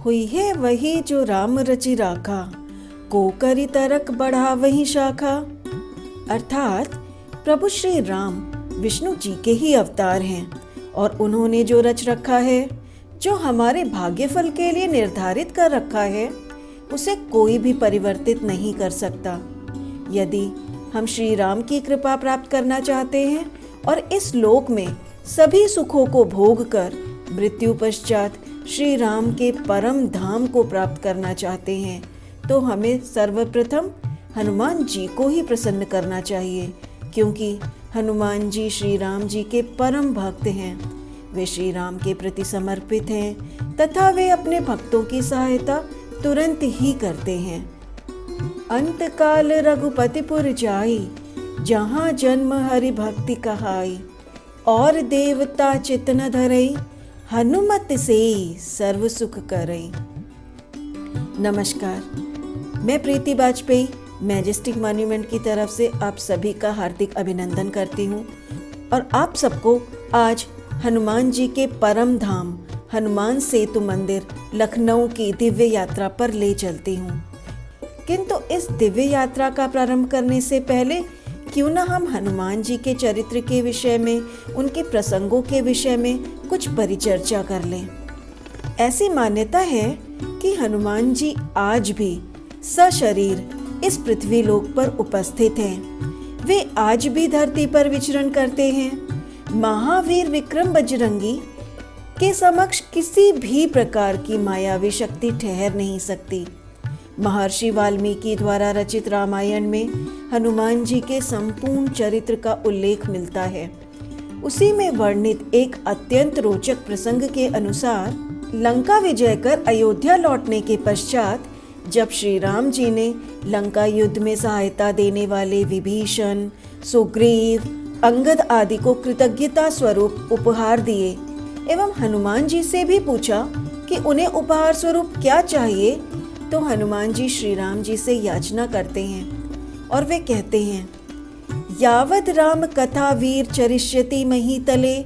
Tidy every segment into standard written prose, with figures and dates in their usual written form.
हुई है वही जो राम रचि राखा, को करी तरक बढ़ा वही शाखा। अर्थात प्रभु श्री राम विष्णु जी के ही अवतार हैं और उन्होंने जो रच रखा है, जो हमारे भाग्यफल के लिए निर्धारित कर रखा है, उसे कोई भी परिवर्तित नहीं कर सकता। यदि हम श्री राम की कृपा प्राप्त करना चाहते हैं और इस लोक में सभी सुखों को भोग कर मृत्यु पश्चात श्री राम के परम धाम को प्राप्त करना चाहते हैं, तो हमें सर्वप्रथम हनुमान जी को ही प्रसन्न करना चाहिए, क्योंकि हनुमान जी श्री राम जी के परम भक्त हैं। वे श्री राम के प्रति समर्पित हैं तथा वे अपने भक्तों की सहायता तुरंत ही करते हैं। अंत काल रघुपतिपुर जाई, जहाँ जन्म हरि भक्ति कहाई। और देवता चित न धरई, हनुमत से सर्व सुख करई। नमस्कार, मैं प्रीति वाजपेयी मैजेस्टिक मॉन्यूमेंट की तरफ से आप सभी का हार्दिक अभिनंदन करती हूँ और आप सबको आज हनुमान जी के परम धाम हनुमान सेतु मंदिर लखनऊ की दिव्य यात्रा पर ले चलती हूँ। किंतु इस दिव्य यात्रा का प्रारंभ करने से पहले क्यों ना हम हनुमान जी के चरित्र के विषय में, उनके प्रसंगों के विषय में कुछ परिचर्चा कर लें। ऐसी मान्यता है कि हनुमान जी आज भी सशरीर इस पृथ्वी लोक पर उपस्थित हैं। वे आज भी धरती पर विचरण करते हैं। महावीर विक्रम बजरंगी के समक्ष किसी भी प्रकार की मायावी शक्ति ठहर नहीं सकती। महर्षि वाल्मीकि द्वारा रचित रामायण में हनुमान जी के संपूर्ण चरित्र का उल्लेख मिलता है। उसी में वर्णित एक अत्यंत रोचक प्रसंग के अनुसार लंका विजय कर अयोध्या लौटने के पश्चात जब श्री राम जी ने लंका युद्ध में सहायता देने वाले विभीषण, सुग्रीव, अंगद आदि को कृतज्ञता स्वरूप उपहार दिए एवं हनुमान जी से भी पूछा कि उन्हें उपहार स्वरूप क्या चाहिए, तो हनुमान जी श्री राम जी से याचना करते हैं और वे कहते हैं, यावद राम कथा वीर चरिष्यति महीतले,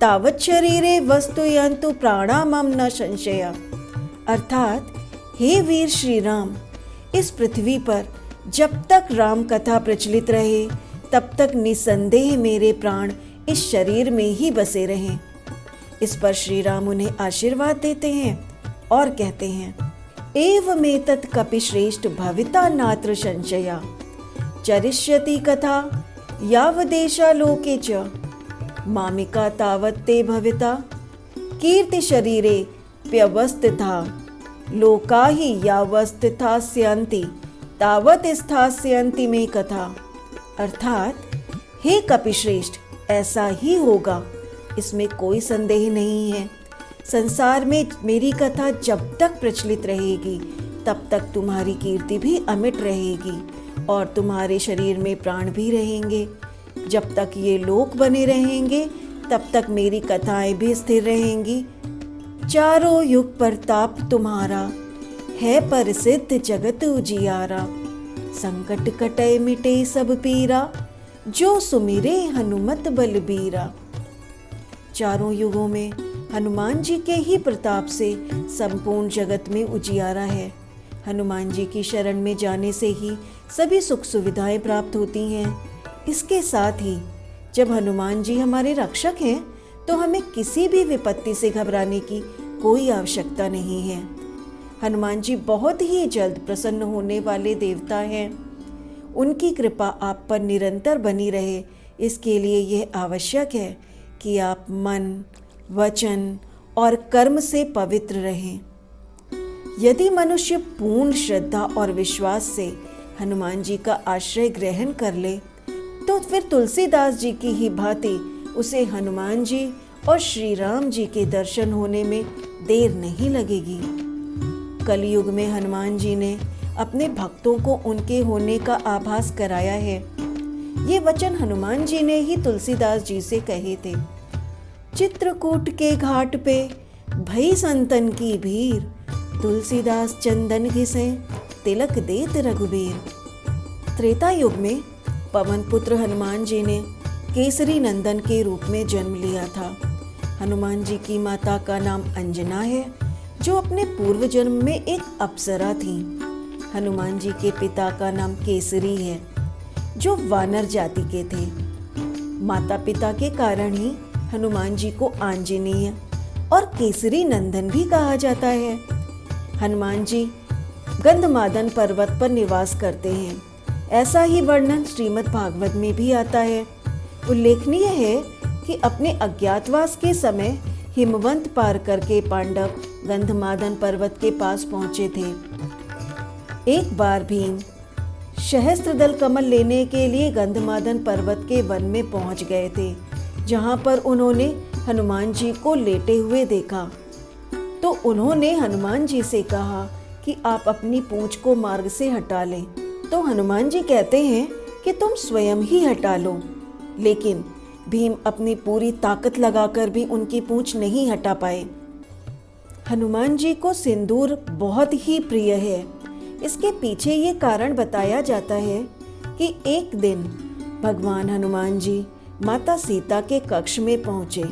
तावत शरीरे वस्तुयन्तु प्राणा मम न संशया। अर्थात हे वीर श्री राम, इस पृथ्वी पर जब तक राम कथा प्रचलित रहे तब तक निसंदेह मेरे प्राण इस शरीर में ही बसे रहें। इस पर श्री राम उन्हें आशीर्वाद देते हैं और कहते हैं, एवमेतत् कपि श्रेष्ठ भविता नात्र संशया, चरिष्यति कथा यावदेशा लोके च, मामिका तावत् ते भविता, कीर्ति शरीरे प्यवस्थिता, लोका ही यावस्थितास्यन्ति तावत् स्थास्यन्ति मे कथा। अर्थात हे कपिश्रेष्ठ, ऐसा ही होगा, इसमें कोई संदेह नहीं है। संसार में मेरी कथा जब तक प्रचलित रहेगी तब तक तुम्हारी कीर्ति भी अमिट रहेगी और तुम्हारे शरीर में प्राण भी रहेंगे। जब तक ये लोक बने रहेंगे तब तक मेरी कथाएं भी स्थिर रहेंगी। चारों युग प्रताप तुम्हारा, है प्रसिद्ध जगत उजियारा। संकट कटे मिटे सब पीरा, जो सुमिरे हनुमत बलबीरा। चारों युगों में हनुमान जी के ही प्रताप से संपूर्ण जगत में उजियारा है। हनुमान जी की शरण में जाने से ही सभी सुख सुविधाएं प्राप्त होती हैं। इसके साथ ही जब हनुमान जी हमारे रक्षक हैं तो हमें किसी भी विपत्ति से घबराने की कोई आवश्यकता नहीं है। हनुमान जी बहुत ही जल्द प्रसन्न होने वाले देवता हैं। उनकी कृपा आप पर निरंतर बनी रहे, इसके लिए यह आवश्यक है कि आप मन, वचन और कर्म से पवित्र रहें। यदि मनुष्य पूर्ण श्रद्धा और विश्वास से हनुमान जी का आश्रय ग्रहण कर ले तो फिर तुलसीदास जी की ही भांति उसे हनुमान जी और श्री राम जी के दर्शन होने में देर नहीं लगेगी। कलयुग में हनुमान जी ने अपने भक्तों को उनके होने का आभास कराया है। ये वचन हनुमान जी ने ही तुलसीदास जी से कहे थे। चित्रकूट के घाट पे भई संतन की भीड़, तुलसीदास चंदन घिसे तिलक देत रघुबीर। त्रेता युग में पवन पुत्र हनुमान जी ने केसरी नंदन के रूप में जन्म लिया था। हनुमान जी की माता का नाम अंजना है, जो अपने पूर्व जन्म में एक अप्सरा थी। हनुमान जी के पिता का नाम केसरी है, जो वानर जाति के थे। माता पिता के कारण ही हनुमान जी को आंजनेय और केसरी नंदन भी कहा जाता है। हनुमान जी गंधमादन पर्वत पर निवास करते हैं। ऐसा ही वर्णन श्रीमद् भागवत में भी आता है। उल्लेखनीय है कि अपने अज्ञातवास के समय हिमवंत पार करके पांडव गंधमादन पर्वत के पास पहुंचे थे। एक बार भीम सहस्त्रदल कमल लेने के लिए गंधमादन पर्वत के वन में पहुंच गए थे, जहां पर उन्होंने हनुमान जी को लेटे हुए देखा। तो उन्होंने हनुमान जी से कहा कि आप अपनी पूंछ को मार्ग से हटा लें। तो हनुमान जी कहते हैं कि तुम स्वयं ही हटा लो, लेकिन भीम अपनी पूरी ताकत लगाकर भी उनकी पूंछ नहीं हटा पाए। हनुमान जी को सिंदूर बहुत ही प्रिय है। इसके पीछे ये कारण बताया जाता है कि एक दिन भगवान हनुमान जी माता सीता के कक्ष में पहुंचे।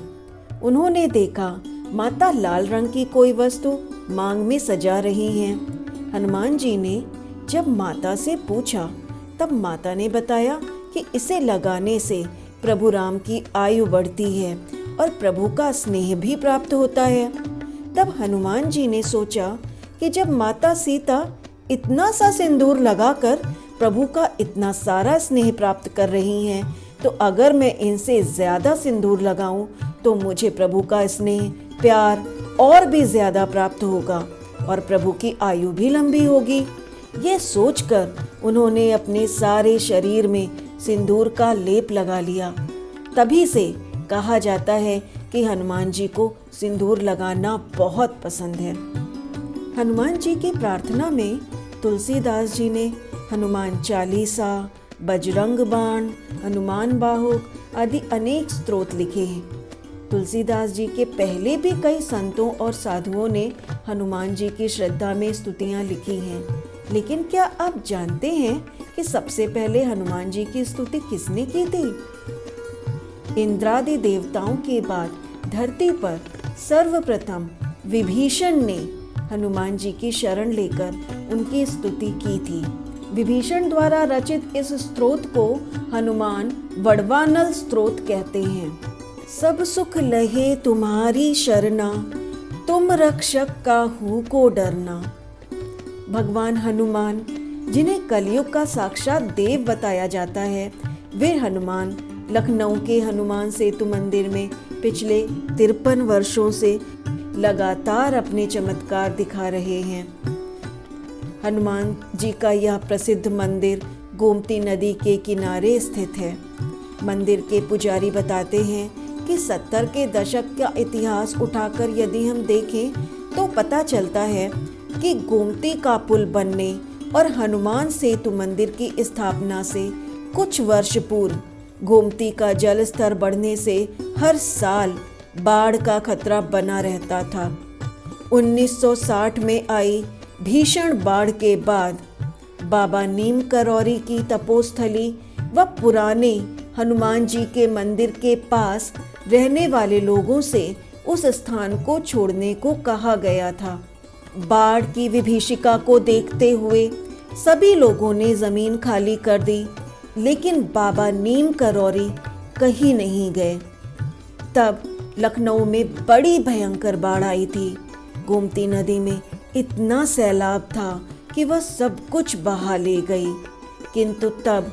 उन्होंने देखा माता लाल रंग की कोई वस्तु मांग में सजा रही हैं। हनुमान जी ने जब माता से पूछा, तब माता ने बताया कि इसे लगाने से प्रभु राम की आयु बढ़ती है और प्रभु का स्नेह भी प्राप्त होता है। तब हनुमान जी ने सोचा कि जब माता सीता इतना सा सिंदूर लगाकर प्रभु का इतना सारा स्नेह प्राप्त कर रही हैं, तो अगर मैं इनसे ज्यादा सिंदूर लगाऊं तो मुझे प्रभु का स्नेह प्यार और भी ज्यादा प्राप्त होगा और प्रभु की आयु भी लंबी होगी। ये सोचकर उन्होंने अपने सारे शरीर में सिंदूर का लेप लगा लिया। तभी से कहा जाता है कि हनुमान जी को सिंदूर लगाना बहुत पसंद है। हनुमान जी की प्रार्थना में तुलसीदास जी ने हनुमान चालीसा, बजरंग बाण, हनुमान बाहुक आदि अनेक स्तोत्र लिखे हैं। तुलसीदास जी के पहले भी कई संतों और साधुओं ने हनुमान जी की श्रद्धा में स्तुतियां लिखी हैं। लेकिन क्या आप जानते हैं कि सबसे पहले हनुमान जी की स्तुति किसने की थी? इंद्रादि देवताओं के बाद धरती पर सर्वप्रथम विभीषण ने हनुमान जी की शरण लेकर उनकी स्तुति की थी। विभीषण द्वारा रचित इस स्तोत्र को हनुमान वडवानल स्तोत्र कहते हैं। सब सुख लहे तुम्हारी शरणा, तुम रक्षक काहू को डरना। भगवान हनुमान, जिन्हें कलयुग का साक्षात देव बताया जाता है, वे हनुमान लखनऊ के हनुमान सेतु मंदिर में पिछले 53 वर्षों से लगातार अपने चमत्कार दिखा रहे हैं। हनुमान जी का यह प्रसिद्ध मंदिर गोमती नदी के किनारे स्थित है। मंदिर के पुजारी बताते हैं कि 70 के दशक का इतिहास उठाकर यदि हम देखें तो पता चलता है कि गोमती का पुल बनने और हनुमान सेतु मंदिर की स्थापना से कुछ वर्ष पूर्व गोमती का जल स्तर बढ़ने से हर साल बाढ़ का खतरा बना रहता था। 1960 में आई भीषण बाढ़ के बाद बाबा नीम करौरी की तपोस्थली व पुराने हनुमान जी के मंदिर के पास रहने वाले लोगों से उस स्थान को छोड़ने को कहा गया था। बाढ़ की विभीषिका को देखते हुए सभी लोगों ने जमीन खाली कर दी, लेकिन बाबा नीम करौरी कहीं नहीं गए। तब लखनऊ में बड़ी भयंकर बाढ़ आई थी। गोमती नदी में इतना सैलाब था कि वह सब कुछ बहा ले गई, किंतु तब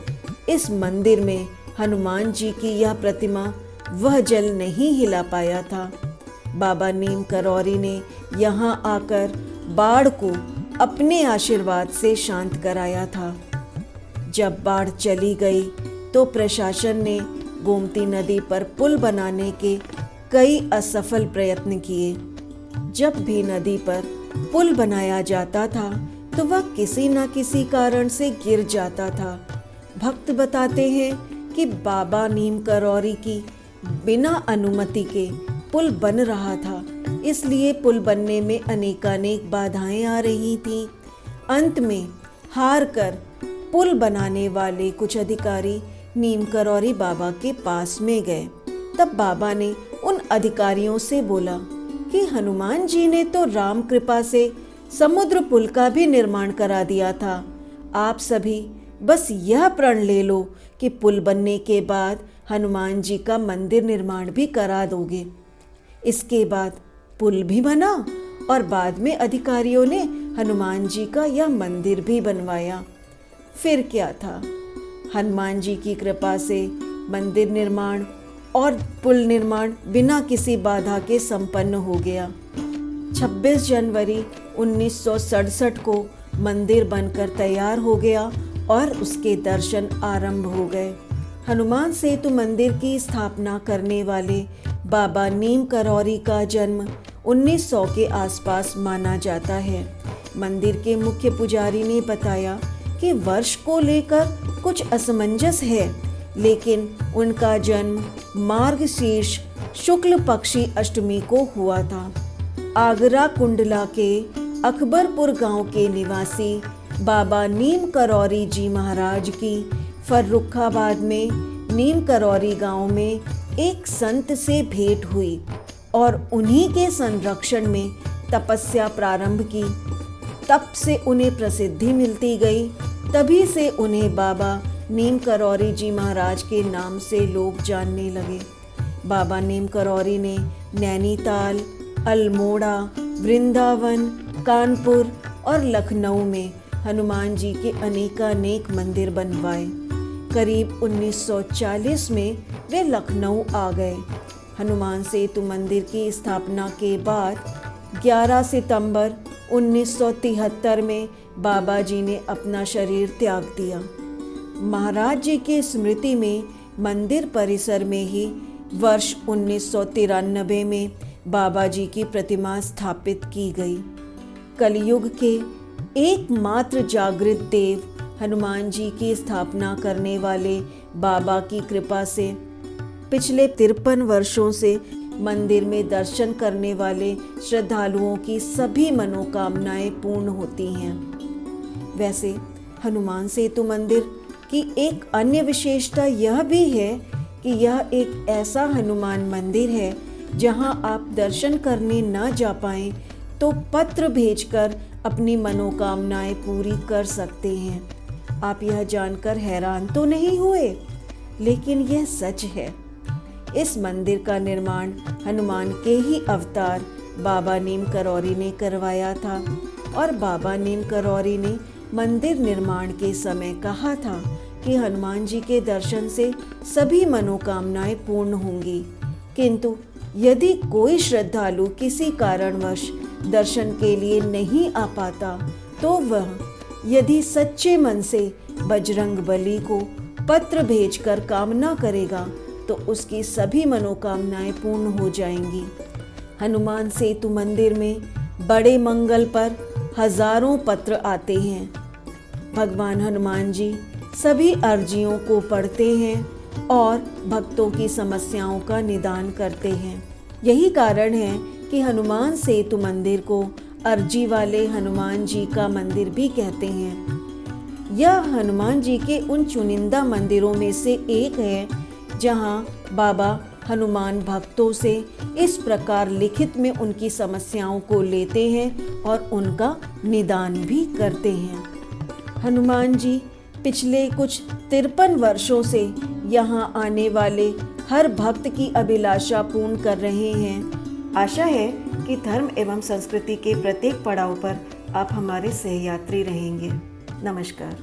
इस मंदिर में हनुमान जी की यह प्रतिमा वह जल नहीं हिला पाया था। बाबा नीम करौरी ने यहाँ आकर बाढ़ को अपने आशीर्वाद से शांत कराया था। जब बाढ़ चली गई तो प्रशासन ने गोमती नदी पर पुल बनाने के कई असफल प्रयत्न किए। जब भी नदी पर पुल बनाया जाता था तो वह किसी न किसी कारण से गिर जाता था। भक्त बताते हैं कि बाबा नीम करौरी की बिना अनुमति के पुल बन रहा था, इसलिए पुल बनने में अनेकानेक बाधाएं आ रही थीं। अंत में हार कर पुल बनाने वाले कुछ अधिकारी नीम करौरी बाबा के पास में गए। तब बाबा ने उन अधिकारियों से बोला कि हनुमान जी ने तो राम कृपा से समुद्र पुल का भी निर्माण करा दिया था। आप सभी बस यह प्रण ले लो कि पुल बनने के बाद हनुमान जी का मंदिर निर्माण भी करा दोगे। इसके बाद पुल भी बना और बाद में अधिकारियों ने हनुमान जी का यह मंदिर भी बनवाया। फिर क्या था, हनुमान जी की कृपा से मंदिर निर्माण और पुल निर्माण बिना किसी बाधा के संपन्न हो गया। 26 जनवरी 1967 को मंदिर बनकर तैयार हो गया और उसके दर्शन आरंभ हो गए। हनुमान सेतु मंदिर की स्थापना करने वाले बाबा नीम करौरी का जन्म 1900 के आसपास माना जाता है। मंदिर के मुख्य पुजारी ने बताया कि वर्ष को लेकर कुछ असमंजस है, लेकिन उनका जन्म मार्गशीर्ष शुक्ल पक्षी अष्टमी को हुआ था। आगरा कुंडला के अकबरपुर गांव के निवासी बाबा नीम करौरी जी महाराज की फर्रुखाबाद में नीम करौरी गांव में एक संत से भेंट हुई और उन्हीं के संरक्षण में तपस्या प्रारंभ की। तप से उन्हें प्रसिद्धि मिलती गई। तभी से उन्हें बाबा नीम करौरी जी महाराज के नाम से लोग जानने लगे। बाबा नीम करौरी ने नैनीताल, अल्मोड़ा, वृंदावन, कानपुर और लखनऊ में हनुमान जी के अनेकानेक मंदिर बनवाए। करीब 1940 में वे लखनऊ आ गए। हनुमान सेतु मंदिर की स्थापना के बाद 11 सितंबर 1973 में बाबा जी ने अपना शरीर त्याग दिया। महाराज जी की स्मृति में मंदिर परिसर में ही वर्ष 1993 में बाबा जी की प्रतिमा स्थापित की गई। कलयुग के एकमात्र जागृत देव हनुमान जी की स्थापना करने वाले बाबा की कृपा से पिछले 53 वर्षों से मंदिर में दर्शन करने वाले श्रद्धालुओं की सभी मनोकामनाएं पूर्ण होती हैं। वैसे हनुमान सेतु मंदिर की एक अन्य विशेषता यह भी है कि यह एक ऐसा हनुमान मंदिर है जहां आप दर्शन करने न जा पाएं तो पत्र भेजकर अपनी मनोकामनाएं पूरी कर सकते हैं। आप यह जानकर हैरान तो नहीं हुए, लेकिन यह सच है। इस मंदिर का निर्माण हनुमान के ही अवतार बाबा नीम करौरी ने करवाया था और बाबा नीम करौरी ने मंदिर निर्माण के समय कहा था कि हनुमान जी के दर्शन से सभी मनोकामनाएं पूर्ण होंगी। किंतु यदि कोई श्रद्धालु किसी कारणवश दर्शन के लिए नहीं आ पाता तो वह यदि सच्चे मन से बजरंगबली को पत्र भेजकर कामना करेगा तो उसकी सभी मनोकामनाएं पूर्ण हो जाएंगी। हनुमान सेतु मंदिर में बड़े मंगल पर हजारों पत्र आते हैं। भगवान हनुमान जी सभी अर्जियों को पढ़ते हैं और भक्तों की समस्याओं का निदान करते हैं। यही कारण है कि हनुमान सेतु मंदिर को अर्जी वाले हनुमान जी का मंदिर भी कहते हैं। यह हनुमान जी के उन चुनिंदा मंदिरों में से एक है जहां बाबा हनुमान भक्तों से इस प्रकार लिखित में उनकी समस्याओं को लेते हैं और उनका निदान भी करते हैं। हनुमान जी पिछले कुछ 53 वर्षों से यहाँ आने वाले हर भक्त की अभिलाषा पूर्ण कर रहे हैं। आशा है कि धर्म एवं संस्कृति के प्रत्येक पड़ाव पर आप हमारे सहयात्री रहेंगे। नमस्कार।